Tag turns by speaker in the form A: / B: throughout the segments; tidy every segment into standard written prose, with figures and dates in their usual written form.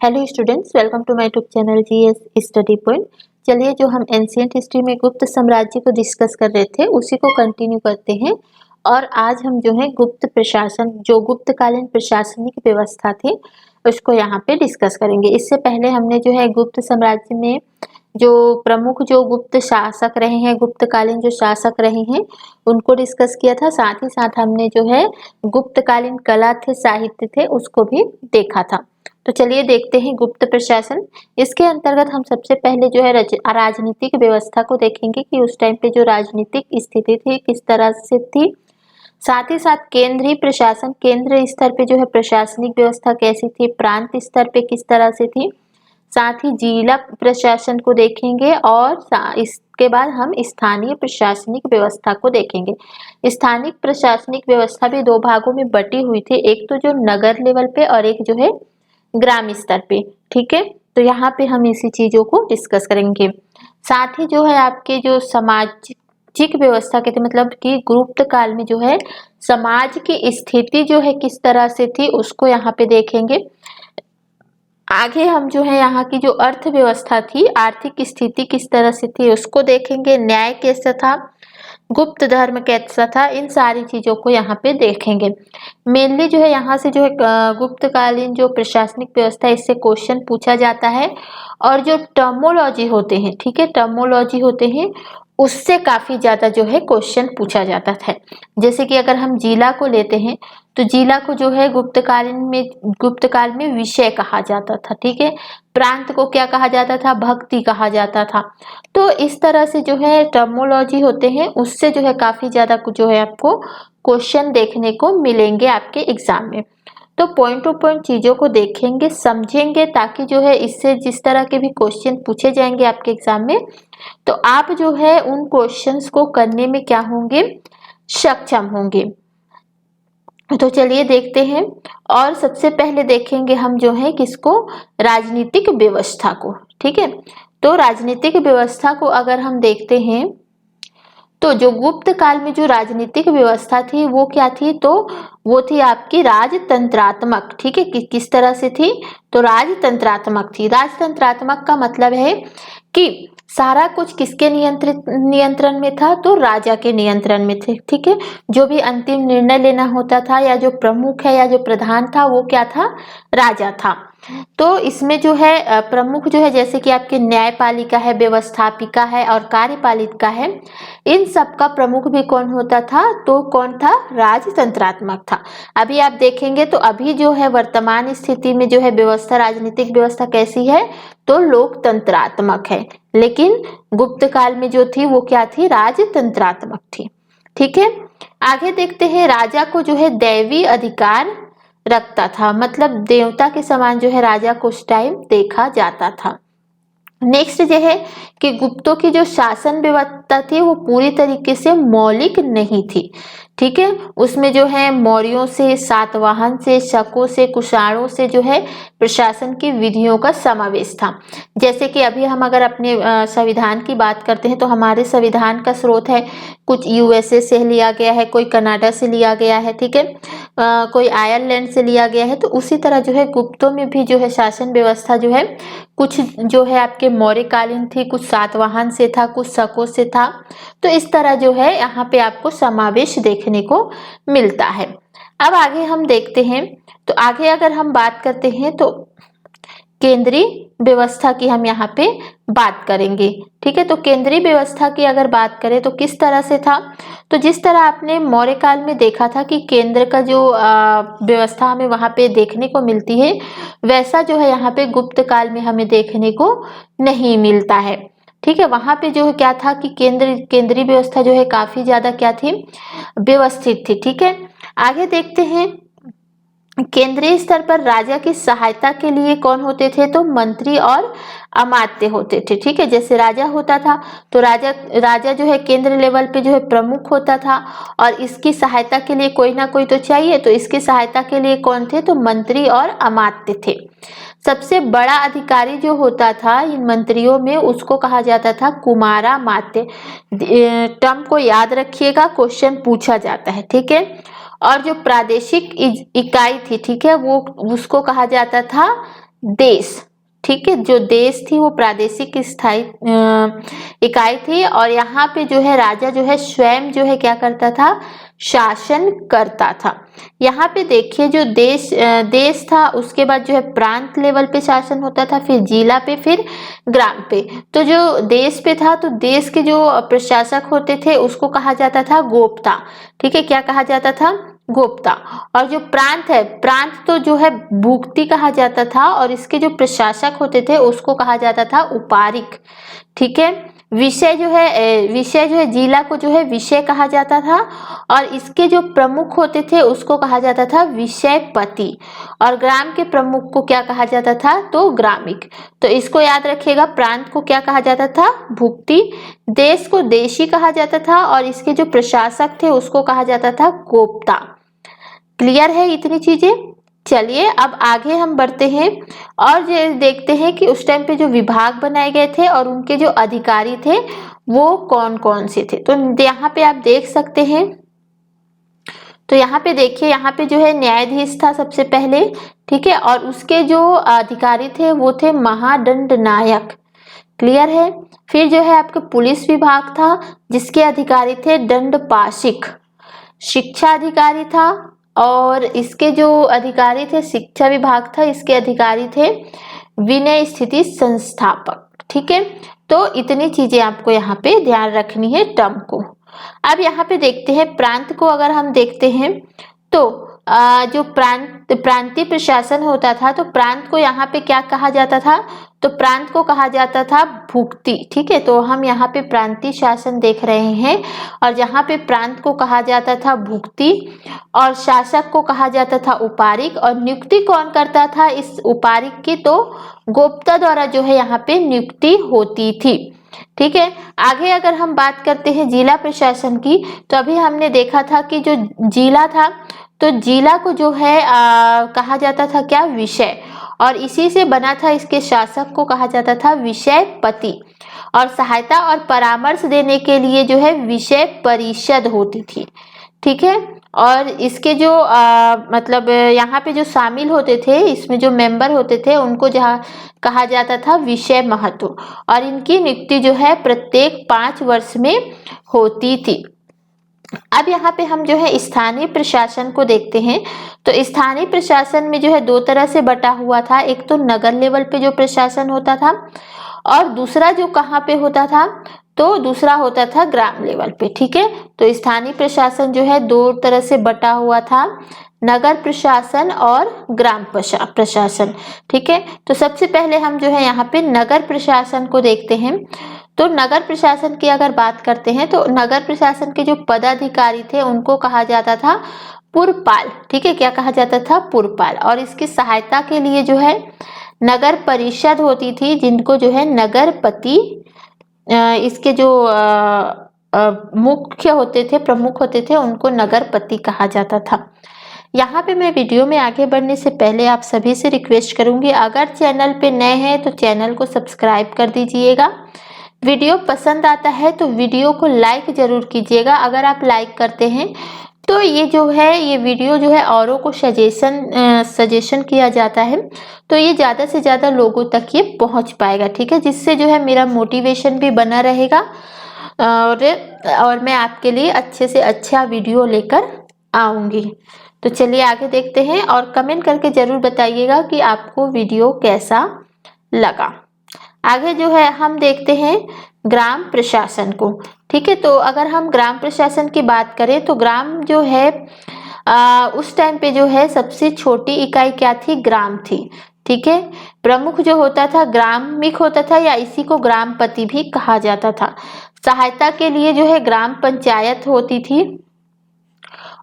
A: Hello students, welcome to my YouTube channel GS study point. चलिए, जो हम ancient history में गुप्त साम्राज्य को डिस्कस कर रहे थे उसी को कंटिन्यू करते हैं। और आज हम जो है गुप्त प्रशासन, जो गुप्तकालीन प्रशासनिक व्यवस्था थी उसको यहाँ पे डिस्कस करेंगे। इससे पहले हमने जो है गुप्त साम्राज्य में जो प्रमुख जो गुप्त शासक रहे हैं, गुप्तकालीन जो शासक रहे हैं उनको डिस्कस किया था। साथ ही साथ हमने जो है गुप्तकालीन कला थे, साहित्य थे, उसको भी देखा था। तो चलिए देखते हैं गुप्त प्रशासन। इसके अंतर्गत हम सबसे पहले जो है राजनीतिक व्यवस्था को देखेंगे कि उस टाइम पे जो राजनीतिक स्थिति थी किस तरह से थी। साथ ही साथ केंद्रीय प्रशासन, केंद्र स्तर पे जो है प्रशासनिक व्यवस्था कैसी थी, प्रांत स्तर पे किस तरह से थी। साथ ही जिला प्रशासन को देखेंगे और इसके बाद हम स्थानीय प्रशासनिक व्यवस्था को देखेंगे। स्थानिक प्रशासनिक व्यवस्था भी दो भागों में बटी हुई थी, एक तो जो नगर लेवल पे और एक जो है ग्राम स्तर पे। ठीक है, तो यहाँ पे हम इसी चीजों को डिस्कस करेंगे। साथ ही जो है आपके जो सामाजिक व्यवस्था के थे, मतलब कि गुप्त काल में जो है समाज की स्थिति जो है किस तरह से थी उसको यहाँ पे देखेंगे। आगे हम जो है यहाँ की जो अर्थव्यवस्था थी, आर्थिक स्थिति किस तरह से थी उसको देखेंगे। न्याय कैसा था, गुप्त धर्म कैसा था, इन सारी चीजों को यहाँ पे देखेंगे। मेनली जो है यहाँ से जो है गुप्तकालीन जो प्रशासनिक व्यवस्था है इससे क्वेश्चन पूछा जाता है। और जो टर्मोलॉजी होते हैं, ठीक है, टर्मोलॉजी होते हैं उससे काफी ज्यादा जो है क्वेश्चन पूछा जाता है। जैसे कि अगर हम जिला को लेते हैं तो जिला को जो है गुप्तकाल में विषय कहा जाता था। ठीक है, प्रांत को क्या कहा जाता था, भक्ति कहा जाता था। तो इस तरह से जो है टर्मोलॉजी होते हैं उससे जो है काफी ज्यादा जो है आपको क्वेश्चन देखने को मिलेंगे आपके एग्जाम में। तो पॉइंट टू पॉइंट चीजों को देखेंगे, समझेंगे, ताकि जो है इससे जिस तरह के भी क्वेश्चन पूछे जाएंगे आपके एग्जाम में तो आप जो है उन क्वेश्चंस को करने में क्या होंगे, सक्षम होंगे। तो चलिए देखते हैं। और सबसे पहले देखेंगे हम जो है किसको, राजनीतिक व्यवस्था को। ठीक है, तो राजनीतिक व्यवस्था को अगर हम देखते हैं तो जो गुप्त काल में जो राजनीतिक व्यवस्था थी वो क्या थी, तो वो थी आपकी राजतंत्रात्मक। ठीक है, किस तरह से थी, तो राजतंत्रात्मक थी। राजतंत्रात्मक का मतलब है कि सारा कुछ किसके नियंत्रण में था, तो राजा के नियंत्रण में थे। ठीक है, जो भी अंतिम निर्णय लेना होता था या जो प्रमुख है या जो प्रधान था वो क्या था, राजा था। तो इसमें जो है प्रमुख जो है जैसे कि आपके न्यायपालिका है, व्यवस्थापिका है और कार्यपालिका है, इन सब का प्रमुख भी कौन होता था, तो कौन था, राजतंत्रात्मक था। अभी आप देखेंगे तो अभी जो है वर्तमान स्थिति में जो है व्यवस्था, राजनीतिक व्यवस्था कैसी है, तो लोकतंत्रात्मक है। लेकिन गुप्त काल में जो थी वो क्या थी, राजतंत्रात्मक थी। ठीक है, आगे देखते हैं। राजा को जो है दैवी अधिकार रखता था, मतलब देवता के समान जो है राजा को उस टाइम देखा जाता था। नेक्स्ट जो है कि गुप्तों की जो शासन व्यवस्था थी वो पूरी तरीके से मौलिक नहीं थी। ठीक है, उसमें जो है मौर्यों से, सातवाहन से, शकों से, कुषाणों से जो है प्रशासन की विधियों का समावेश था। जैसे कि अभी हम अगर अपने संविधान की बात करते हैं तो हमारे संविधान का स्रोत है कुछ यूएसए से लिया गया है, कोई कनाडा से लिया गया है, ठीक है, कोई आयरलैंड से लिया गया है। तो उसी तरह जो है गुप्तों में भी जो है शासन व्यवस्था जो है कुछ जो है आपके मौर्यकालीन थी, कुछ सातवाहन से था, कुछ शकों से था। तो इस तरह जो है यहाँ पे आपको समावेश देखने को मिलता है। अब आगे हम देखते हैं, तो आगे अगर हम बात करते हैं तो केंद्रीय व्यवस्था की हम यहाँ पे बात करेंगे। ठीक है, तो केंद्रीय व्यवस्था की अगर बात करें तो किस तरह से था, तो जिस तरह आपने मौर्य काल में देखा था कि केंद्र का जो व्यवस्था हमें वहां पे देखने को मिलती है, वैसा जो है यहाँ पे गुप्त काल में हमें देखने को नहीं मिलता है। ठीक है, वहां पे जो है क्या था कि केंद्रीय व्यवस्था जो है काफी ज्यादा क्या थी, व्यवस्थित थी। ठीक है, आगे देखते हैं। केंद्रीय स्तर पर राजा की सहायता के लिए कौन होते थे, तो मंत्री और अमात्य होते थे। ठीक है, जैसे राजा होता था तो राजा जो है केंद्र लेवल पे जो है प्रमुख होता था और इसकी सहायता के लिए कोई ना कोई तो चाहिए, तो इसकी सहायता के लिए कौन थे, तो मंत्री और अमात्य थे। सबसे बड़ा अधिकारी जो होता था इन मंत्रियों में उसको कहा जाता था कुमारामात्य। टर्म को याद रखिएगा, क्वेश्चन पूछा जाता है। ठीक है, और जो प्रादेशिक इकाई थी, ठीक है, वो उसको कहा जाता था देश, ठीक है, जो देश थी वो प्रादेशिक स्थायी इकाई थी और यहाँ पे जो है राजा जो है स्वयं जो है क्या करता था, शासन करता था। यहाँ पे देखिए जो देश था, उसके बाद जो है प्रांत लेवल पे शासन होता था, फिर जिला पे, फिर ग्राम पे। तो जो देश पे था तो देश के जो प्रशासक होते थे उसको कहा जाता था गोप्ता, ठीक है, क्या कहा जाता था, गोप्ता। और जो प्रांत है, प्रांत तो जो है भुक्ति कहा जाता था और इसके जो प्रशासक होते थे उसको कहा जाता था उपारिक, ठीक है। विषय जो है जिला को जो है विषय कहा जाता था और इसके जो प्रमुख होते थे उसको कहा जाता था विषयपति और ग्राम के प्रमुख को क्या कहा जाता था, तो ग्रामिक। तो इसको याद रखिएगा, प्रांत को क्या कहा जाता था, भुक्ति, देश को देशी कहा जाता था और इसके जो प्रशासक थे उसको कहा जाता था गोप्ता। क्लियर है इतनी चीजें। चलिए अब आगे हम बढ़ते हैं और देखते हैं कि उस टाइम पे जो विभाग बनाए गए थे और उनके जो अधिकारी थे वो कौन कौन से थे। तो यहाँ पे आप देख सकते हैं, तो यहाँ पे देखिए, यहाँ पे जो है न्यायाधीश था सबसे पहले, ठीक है, और उसके जो अधिकारी थे वो थे महादंड नायक। क्लियर है। फिर जो है आपके पुलिस विभाग था जिसके अधिकारी थे दंडपाशिक। शिक्षा अधिकारी था और इसके जो अधिकारी थे, शिक्षा विभाग था, इसके अधिकारी थे विनय स्थिति संस्थापक, ठीक है। तो इतनी चीजें आपको यहाँ पे ध्यान रखनी है टर्म को। अब यहाँ पे देखते हैं प्रांत को, अगर हम देखते हैं तो जो प्रांतीय प्रशासन होता था तो प्रांत को यहाँ पे क्या कहा जाता था, तो प्रांत को कहा जाता था भुक्ति, ठीक है। तो हम यहाँ पे प्रांतीय शासन देख रहे हैं और जहाँ पे प्रांत को कहा जाता था भुक्ति और शासक को कहा जाता था उपारिक और नियुक्ति कौन करता था इस उपारिक की, तो गोप्ता द्वारा जो है यहाँ पे नियुक्ति होती थी, ठीक है। आगे अगर हम बात करते हैं जिला प्रशासन की, तो अभी हमने देखा था कि जो जिला था तो जिला को जो है कहा जाता था क्या, विषय, और इसी से बना था, इसके शासक को कहा जाता था विषयपति और सहायता और परामर्श देने के लिए जो है विषय परिषद होती थी, ठीक है। और इसके जो मतलब यहाँ पे जो शामिल होते थे, इसमें जो मेंबर होते थे उनको जहाँ कहा जाता था विषय महत्व और इनकी नियुक्ति जो है प्रत्येक 5 वर्ष में होती थी। अब यहाँ पे हम जो है स्थानीय प्रशासन को देखते हैं। तो स्थानीय प्रशासन में जो है 2 तरह से बटा हुआ था, एक तो नगर लेवल पे जो प्रशासन होता था और दूसरा जो कहाँ पे होता था, तो दूसरा होता था ग्राम लेवल पे, ठीक है। तो स्थानीय प्रशासन जो है 2 तरह से बटा हुआ था, नगर प्रशासन और ग्राम प्रशासन, ठीक है। तो सबसे पहले हम जो है यहाँ पे नगर प्रशासन को देखते हैं। तो नगर प्रशासन की अगर बात करते हैं तो नगर प्रशासन के जो पदाधिकारी थे उनको कहा जाता था पुरपाल, ठीक है, क्या कहा जाता था, पुरपाल। और इसकी सहायता के लिए जो है नगर परिषद होती थी जिनको जो है नगरपति, इसके जो मुख्य होते थे, प्रमुख होते थे, उनको नगरपति कहा जाता था। यहाँ पे मैं वीडियो में आगे बढ़ने से पहले आप सभी से रिक्वेस्ट करूंगी, अगर चैनल पे नए हैं तो चैनल को सब्सक्राइब कर दीजिएगा। वीडियो पसंद आता है तो वीडियो को लाइक जरूर कीजिएगा। अगर आप लाइक करते हैं तो ये जो है ये वीडियो जो है औरों को सजेशन किया जाता है, तो ये ज़्यादा से ज़्यादा लोगों तक ये पहुंच पाएगा, ठीक है, जिससे जो है मेरा मोटिवेशन भी बना रहेगा और मैं आपके लिए अच्छे से अच्छा वीडियो लेकर आऊँगी। तो चलिए आगे देखते हैं और कमेंट करके ज़रूर बताइएगा कि आपको वीडियो कैसा लगा। आगे जो है हम देखते हैं ग्राम प्रशासन को, ठीक है। तो अगर हम ग्राम प्रशासन की बात करें तो ग्राम जो है उस टाइम पे जो है सबसे छोटी इकाई क्या थी, ग्राम थी, ठीक है। प्रमुख जो होता था ग्रामिक होता था या इसी को ग्रामपति भी कहा जाता था। सहायता के लिए जो है ग्राम पंचायत होती थी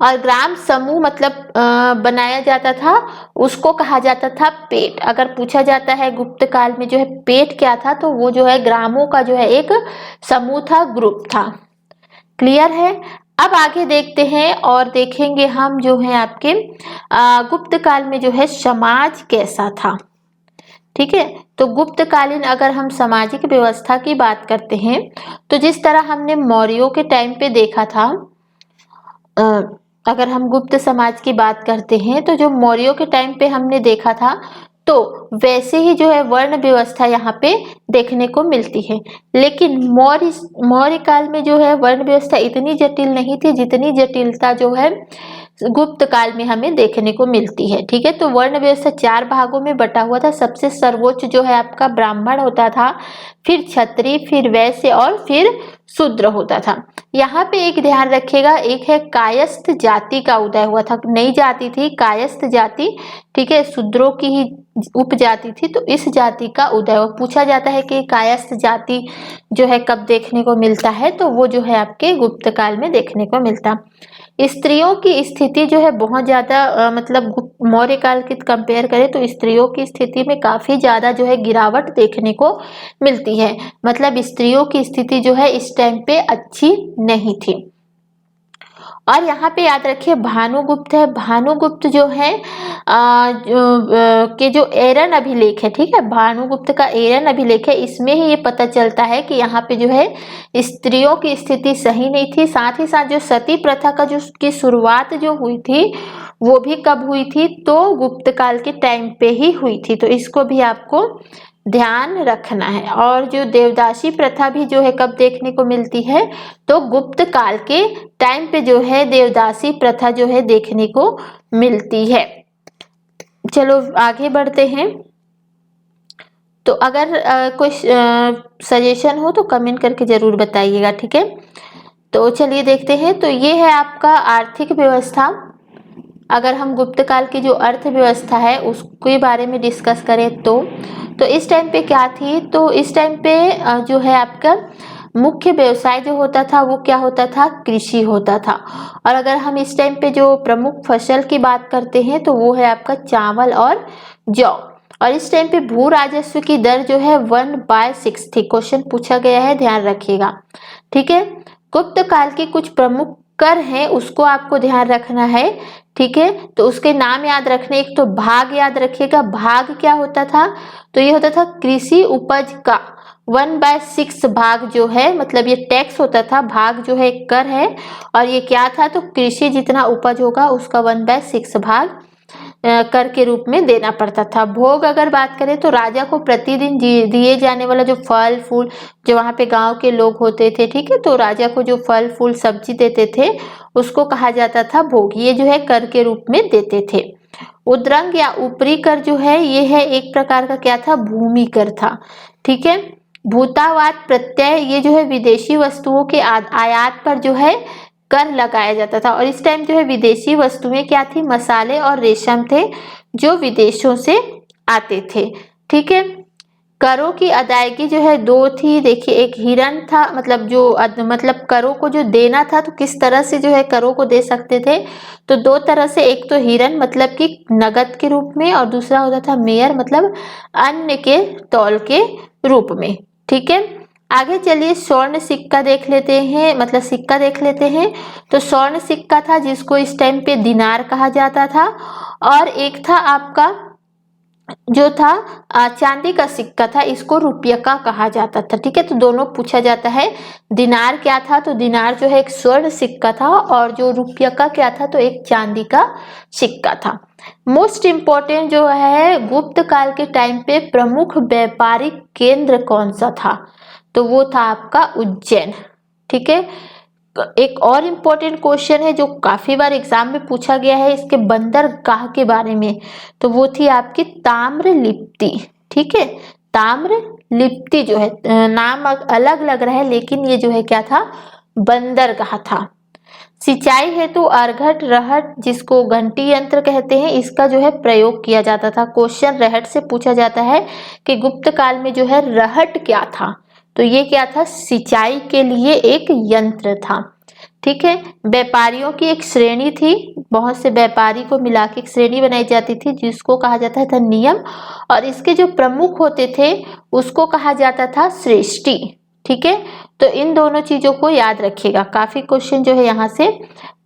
A: और ग्राम समूह मतलब बनाया जाता था, उसको कहा जाता था पेट। अगर पूछा जाता है गुप्त काल में जो है पेट क्या था, तो वो जो है ग्रामों का जो है एक समूह था, ग्रुप था। क्लियर है। अब आगे देखते हैं और देखेंगे हम जो है आपके गुप्त काल में जो है समाज कैसा था, ठीक है। तो गुप्तकालीन अगर हम सामाजिक व्यवस्था की बात करते हैं तो जिस तरह हमने मौर्यों के टाइम पे देखा था, अगर हम गुप्त समाज की बात करते हैं तो जो मौर्यों के टाइम पे हमने देखा था तो वैसे ही जो है वर्ण व्यवस्था यहाँ पे देखने को मिलती है। लेकिन मौर्य काल में जो है वर्ण व्यवस्था इतनी जटिल नहीं थी जितनी जटिलता जो है गुप्त काल में हमें देखने को मिलती है। ठीक है, तो वर्ण व्यवस्था 4 भागों में बटा हुआ था। सबसे सर्वोच्च जो है आपका ब्राह्मण होता था, फिर क्षत्रिय, फिर वैश्य और फिर शूद्र होता था। यहाँ पे एक ध्यान रखिएगा, एक है कायस्थ जाति का उदय हुआ था। नई जाति थी कायस्थ जाति, ठीक है, शूद्रों की ही उपजाति थी, तो इस जाति का उदय पूछा जाता है कि कायस्थ जाति जो है कब देखने को मिलता है, तो वो जो है आपके गुप्त काल में देखने को मिलता। स्त्रियों की स्थिति जो है बहुत ज्यादा मतलब मौर्य काल की कंपेयर करें तो स्त्रियों की स्थिति में काफी ज्यादा जो है गिरावट देखने को मिलती है। मतलब स्त्रियों की स्थिति जो है इस टाइम पे अच्छी नहीं थी। और यहाँ पे याद रखिए भानुगुप्त है। भानुगुप्त जो है के जो एरन अभिलेख है, ठीक है, भानुगुप्त का एरन अभिलेख है, इसमें ही ये पता चलता है कि यहाँ पे जो है स्त्रियों की स्थिति सही नहीं थी। साथ ही साथ जो सती प्रथा का जो की शुरुआत जो हुई थी वो भी कब हुई थी, तो गुप्त काल के टाइम पे ही हुई थी, तो इसको भी आपको ध्यान रखना है। और जो देवदासी प्रथा भी जो है कब देखने को मिलती है, तो गुप्त काल के टाइम पे जो है देवदासी प्रथा जो है देखने को मिलती है। चलो आगे बढ़ते हैं। तो अगर कोई सजेशन हो तो कमेंट करके जरूर बताइएगा, ठीक है। तो चलिए देखते हैं। तो ये है आपका आर्थिक व्यवस्था। अगर हम गुप्त काल की जो अर्थव्यवस्था है उसके बारे में डिस्कस करें तो इस टाइम पे क्या थी, तो इस टाइम पे जो है आपका मुख्य व्यवसाय जो होता था वो क्या होता था, कृषि होता था। और अगर हम इस टाइम पे जो प्रमुख फसल की बात करते हैं तो वो है आपका चावल और जौ। और इस टाइम पे भू राजस्व की दर जो है 1/6 थी। क्वेश्चन पूछा गया है, ध्यान रखिएगा, ठीक है। गुप्त काल के कुछ प्रमुख कर हैं उसको आपको ध्यान रखना है, ठीक है। तो उसके नाम याद रखने, एक तो भाग याद रखिएगा। भाग क्या होता था, तो ये होता था कृषि उपज का 1/6 भाग जो है, मतलब ये टैक्स होता था। भाग जो है एक कर है और ये क्या था, तो कृषि जितना उपज होगा उसका 1/6 भाग कर के रूप में देना पड़ता था। भोग अगर बात करें तो राजा को प्रतिदिन दिए जाने वाला जो फल फूल, जो वहां पे गांव के लोग होते थे, ठीक है, तो राजा को जो फल फूल सब्जी देते थे उसको कहा जाता था भोग। ये जो है कर के रूप में देते थे। उद्रंग या ऊपरी कर जो है ये है एक प्रकार का क्या था, भूमि कर था, ठीक है। भूतावाद प्रत्यय, ये जो है विदेशी वस्तुओं के आयात पर जो है कर लगाया जाता था। और इस टाइम जो है विदेशी वस्तुएं क्या थी, मसाले और रेशम थे जो विदेशों से आते थे, ठीक है। करों की अदायगी जो है 2 थी। देखिए एक हिरन था, मतलब जो मतलब करों को जो देना था तो किस तरह से जो है करों को दे सकते थे, तो 2 तरह से। एक तो हिरन मतलब कि नगद के रूप में और दूसरा होता था मेयर मतलब अन्न के तौल के रूप में, ठीक है। आगे चलिए स्वर्ण सिक्का देख लेते हैं, मतलब सिक्का देख लेते हैं। तो स्वर्ण सिक्का था जिसको इस टाइम पे दिनार कहा जाता था। और एक था आपका जो था चांदी का सिक्का था, इसको रुपये का कहा जाता था, ठीक है। तो दोनों पूछा जाता है। दिनार क्या था, तो दिनार जो है एक स्वर्ण सिक्का था और जो रुपये का क्या था, तो एक चांदी का सिक्का था। मोस्ट इम्पोर्टेंट जो है गुप्त काल के टाइम पे प्रमुख व्यापारिक केंद्र कौन सा था, तो वो था आपका उज्जैन, ठीक है। एक और इम्पोर्टेंट क्वेश्चन है जो काफी बार एग्जाम में पूछा गया है इसके बंदरगाह के बारे में, तो वो थी आपकी ताम्रलिप्ति, ठीक है। ताम्रलिप्ति जो है नाम अलग लग रहा है लेकिन ये जो है क्या था, बंदरगाह था। सिंचाई हेतु अर्घट रहट जिसको घंटी यंत्र कहते हैं इसका जो है प्रयोग किया जाता था। क्वेश्चन रहट से पूछा जाता है कि गुप्त काल में जो है रहट क्या था, तो ये क्या था, सिंचाई के लिए एक यंत्र था, ठीक है। व्यापारियों की एक श्रेणी थी, बहुत से व्यापारी को मिला के एक श्रेणी बनाई जाती थी जिसको कहा जाता था नियम, और इसके जो प्रमुख होते थे उसको कहा जाता था श्रेष्ठी, ठीक है। तो इन दोनों चीजों को याद रखिएगा, काफी क्वेश्चन जो है यहाँ से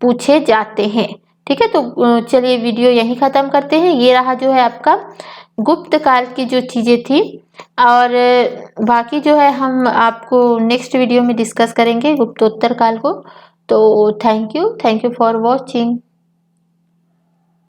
A: पूछे जाते हैं, ठीक है। तो चलिए वीडियो यहीं खत्म करते हैं। ये रहा जो है आपका गुप्त काल की जो चीजें थी, और बाकी जो है हम आपको नेक्स्ट वीडियो में डिस्कस करेंगे गुप्तोत्तर काल को। तो थैंक यू फॉर वॉचिंग।